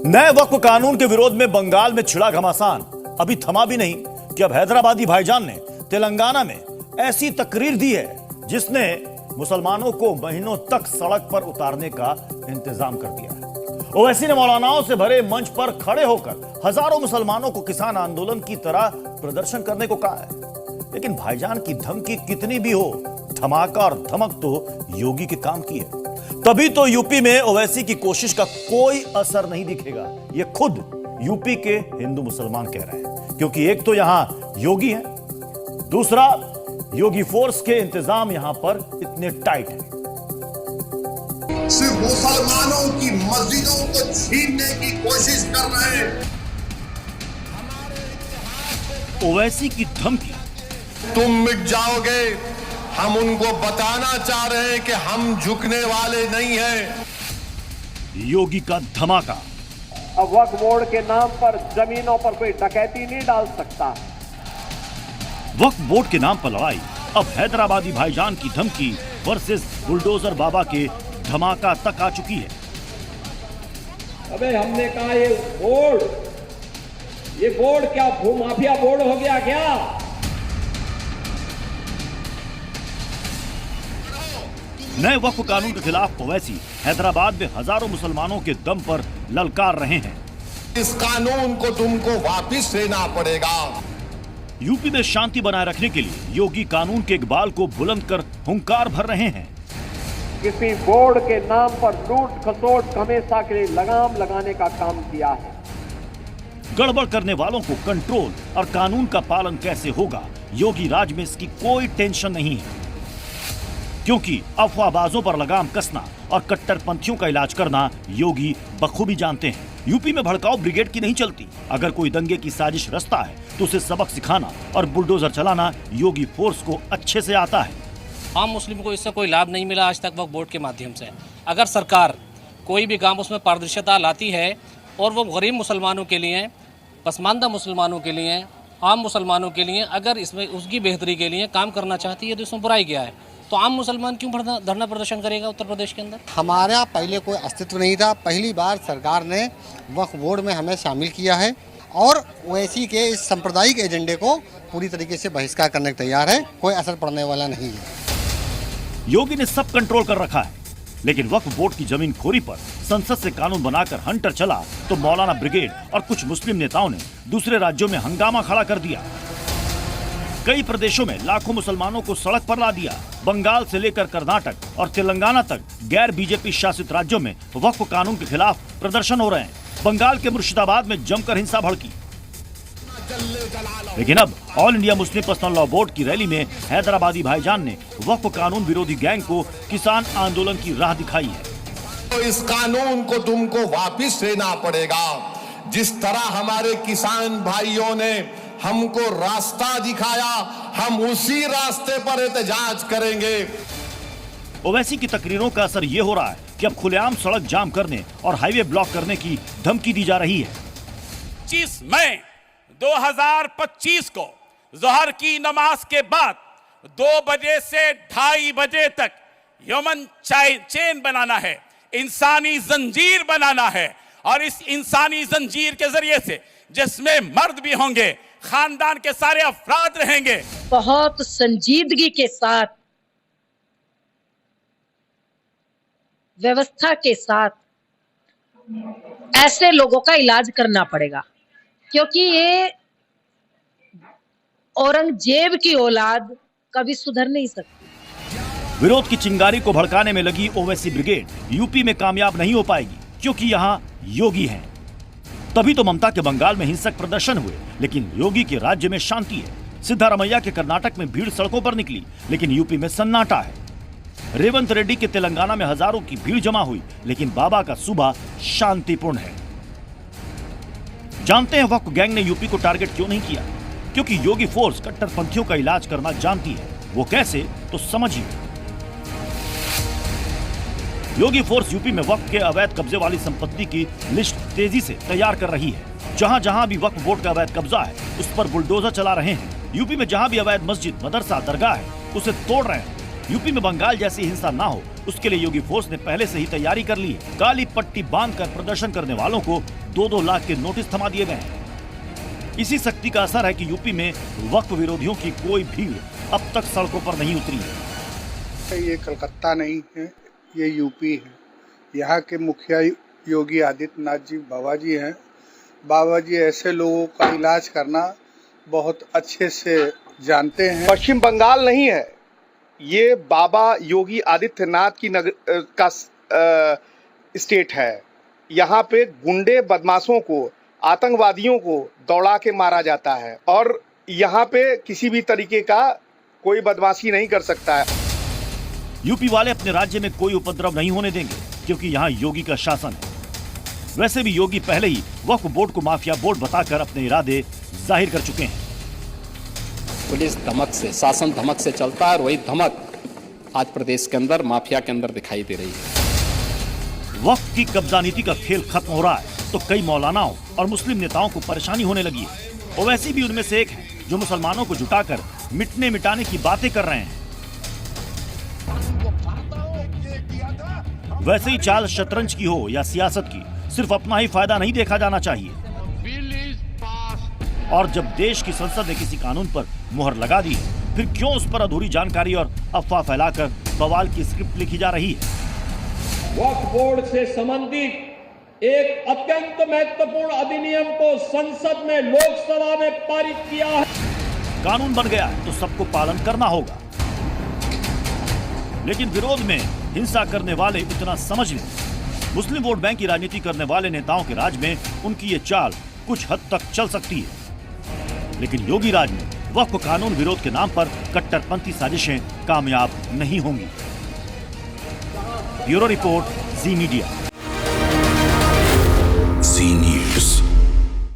नए वक्फ कानून के विरोध में बंगाल में छिड़ा घमासान अभी थमा भी नहीं कि अब हैदराबादी भाईजान ने तेलंगाना में ऐसी तकरीर दी है जिसने मुसलमानों को महीनों तक सड़क पर उतारने का इंतजाम कर दिया है। ओवैसी ने मौलानाओं से भरे मंच पर खड़े होकर हजारों मुसलमानों को किसान आंदोलन की तरह प्रदर्शन करने को कहा है। लेकिन भाईजान की धमकी कितनी भी हो, धमाका और धमक तो योगी के काम की है। तभी तो यूपी में ओवैसी की कोशिश का कोई असर नहीं दिखेगा, ये खुद यूपी के हिंदू मुसलमान कह रहे हैं। क्योंकि एक तो यहां योगी है, दूसरा योगी फोर्स के इंतजाम यहां पर इतने टाइट हैं। सिर्फ मुसलमानों की मस्जिदों को छीनने की कोशिश कर रहे हैं। ओवैसी की धमकी, तुम मिट जाओगे, हम उनको बताना चाह रहे हैं कि हम झुकने वाले नहीं हैं। योगी का धमाका, अब वक्फ बोर्ड के नाम पर जमीनों पर कोई डकैती नहीं डाल सकता। वक्फ बोर्ड के नाम पर लड़ाई, अब हैदराबादी भाईजान की धमकी वर्सेस बुलडोजर बाबा के धमाका तक आ चुकी है। अबे हमने कहा ये बोर्ड क्या भूमाफिया बोर्ड हो गया क्या? नए वक्फ कानून के खिलाफ ओवैसी हैदराबाद में हजारों मुसलमानों के दम पर ललकार रहे हैं। इस कानून को तुमको वापस लेना पड़ेगा। यूपी में शांति बनाए रखने के लिए योगी कानून के इकबाल को बुलंद कर हुंकार भर रहे हैं। किसी बोर्ड के नाम पर लूट खसोट हमेशा के लिए लगाम लगाने का काम किया है। गड़बड़ करने वालों को कंट्रोल और कानून का पालन कैसे होगा, योगी राज में इसकी कोई टेंशन नहीं है। क्योंकि अफवाहबाजों पर लगाम कसना और कट्टरपंथियों का इलाज करना योगी बखूबी जानते हैं। यूपी में भड़काऊ ब्रिगेड की नहीं चलती। अगर कोई दंगे की साजिश रचता है तो उसे सबक सिखाना और बुलडोजर चलाना योगी फोर्स को अच्छे से आता है। आम मुस्लिम को इससे कोई लाभ नहीं मिला आज तक वक्फ बोर्ड के माध्यम से। अगर सरकार कोई भी काम उसमें पारदर्शिता लाती है और वो गरीब मुसलमानों के लिए, पसमानदा मुसलमानों के लिए, आम मुसलमानों के लिए अगर इसमें उसकी बेहतरी के लिए काम करना चाहती है तो इसमें बुराई क्या है? तो आम मुसलमान क्यों धरना प्रदर्शन करेगा उत्तर प्रदेश के अंदर? हमारा पहले कोई अस्तित्व नहीं था। पहली बार सरकार ने वक्फ बोर्ड में हमें शामिल किया है और ओवैसी के इस सांप्रदायिक एजेंडे को पूरी तरीके से बहिष्कार करने को तैयार है। कोई असर पड़ने वाला नहीं है। योगी ने सब कंट्रोल कर रखा है, लेकिन वक्फ बोर्ड की जमीन खोरी पर संसद से कानून बनाकर हंटर चला तो मौलाना ब्रिगेड और कुछ मुस्लिम नेताओं ने दूसरे राज्यों में हंगामा खड़ा कर दिया। कई प्रदेशों में लाखों मुसलमानों को सड़क पर ला दिया। बंगाल से लेकर कर्नाटक और तेलंगाना तक गैर बीजेपी शासित राज्यों में वक्फ कानून के खिलाफ प्रदर्शन हो रहे हैं। बंगाल के मुर्शिदाबाद में जमकर हिंसा भड़की। लेकिन अब all India Muslim personal law board की रैली में हैदराबादी भाईजान ने वक्फ कानून विरोधी गैंग को किसान आंदोलन की राह दिखाई है। तो इस कानून को तुमको वापस लेना पड़ेगा। जिस तरह हमारे किसान भाइयों ने हमको रास्ता दिखाया, हम उसी रास्ते पर एहतजाज करेंगे। ओवैसी की तकरीरों का असर ये हो रहा है कि अब खुलेआम सड़क जाम करने और हाईवे ब्लॉक करने की धमकी दी जा रही है। 25 मई 2025 को जोहर की नमाज के बाद 2 बजे से 2:30 बजे तक ह्यूमन चेन बनाना है, इंसानी जंजीर बनाना है। और इस इंसानी जंजीर के जरिए से जिसमें मर्द भी होंगे, खानदान के सारे अफराद रहेंगे। बहुत संजीदगी के साथ, व्यवस्था के साथ ऐसे लोगों का इलाज करना पड़ेगा, क्योंकि ये औरंगजेब की औलाद कभी सुधर नहीं सकती। विरोध की चिंगारी को भड़काने में लगी ओवैसी ब्रिगेड यूपी में कामयाब नहीं हो पाएगी, क्योंकि यहाँ योगी हैं। तभी तो ममता के बंगाल में हिंसक प्रदर्शन हुए, लेकिन योगी के राज्य में शांति है। सिद्धारमैया के कर्नाटक में भीड़ सड़कों पर निकली, लेकिन यूपी में सन्नाटा है। रेवंत रेड्डी के तेलंगाना में हजारों की भीड़ जमा हुई, लेकिन बाबा का सूबा शांतिपूर्ण है। जानते हैं वक्फ गैंग ने यूपी को टारगेट क्यों नहीं किया? क्योंकि योगी फोर्स कट्टरपंथियों का इलाज करना जानती है। वो कैसे, तो समझिए। योगी फोर्स यूपी में वक्फ के अवैध कब्जे वाली संपत्ति की लिस्ट तेजी से तैयार कर रही है। जहां जहां भी वक्फ बोर्ड का अवैध कब्जा है, उस पर बुलडोजर चला रहे हैं। यूपी में जहां भी अवैध मस्जिद, मदरसा, दरगाह है, उसे तोड़ रहे हैं। यूपी में बंगाल जैसी हिंसा ना हो, उसके लिए योगी फोर्स ने पहले से ही तैयारी कर ली है। काली पट्टी बांधकर प्रदर्शन करने वालों को 2-2 लाख के नोटिस थमा दिए गए हैं। इसी सख्ती का असर है कि यूपी में वक्फ विरोधियों की कोई भीड़ अब तक सड़कों पर नहीं उतरी है। ये कलकत्ता नहीं है, ये यूपी है। यहाँ के मुखिया योगी आदित्यनाथ जी बाबा जी हैं। बाबा जी ऐसे लोगों का इलाज करना बहुत अच्छे से जानते हैं। पश्चिम बंगाल नहीं है, ये बाबा योगी आदित्यनाथ की का स्टेट है। यहाँ पे गुंडे बदमाशों को, आतंकवादियों को दौड़ा के मारा जाता है और यहाँ पे किसी भी तरीके का कोई बदमाशी नहीं कर सकता है। यूपी वाले अपने राज्य में कोई उपद्रव नहीं होने देंगे क्योंकि यहाँ योगी का शासन है। वैसे भी योगी पहले ही वक्फ बोर्ड को माफिया बोर्ड बताकर अपने इरादे जाहिर कर चुके हैं। पुलिस धमक से, शासन धमक से चलता है और वही धमक आज प्रदेश के अंदर माफिया के अंदर दिखाई दे रही है। वक्फ की कब्जा नीति का खेल खत्म हो रहा है तो कई मौलानाओं और मुस्लिम नेताओं को परेशानी होने लगी है। ओवैसी भी उनमें से एक है जो मुसलमानों को जुटाकर मिटने मिटाने की बातें कर रहे हैं। वैसे ही चाल शतरंज की हो या सियासत की, सिर्फ अपना ही फायदा नहीं देखा जाना चाहिए। और जब देश की संसद ने किसी कानून पर मुहर लगा दी, फिर क्यों उस पर अधूरी जानकारी और अफवाह फैलाकर बवाल की स्क्रिप्ट लिखी जा रही है। वक्फ बोर्ड से संबंधित एक अत्यंत महत्वपूर्ण अधिनियम को संसद में, लोकसभा में पारित किया है। कानून बन गया तो सबको पालन करना होगा, लेकिन विरोध में हिंसा करने वाले इतना समझ लें, मुस्लिम वोट बैंक की राजनीति करने वाले नेताओं के राज में उनकी ये चाल कुछ हद तक चल सकती है। लेकिन योगी राज में वक्फ कानून विरोध के नाम पर कट्टरपंथी साजिशें कामयाब नहीं होंगी। ब्यूरो रिपोर्ट, जी मीडिया।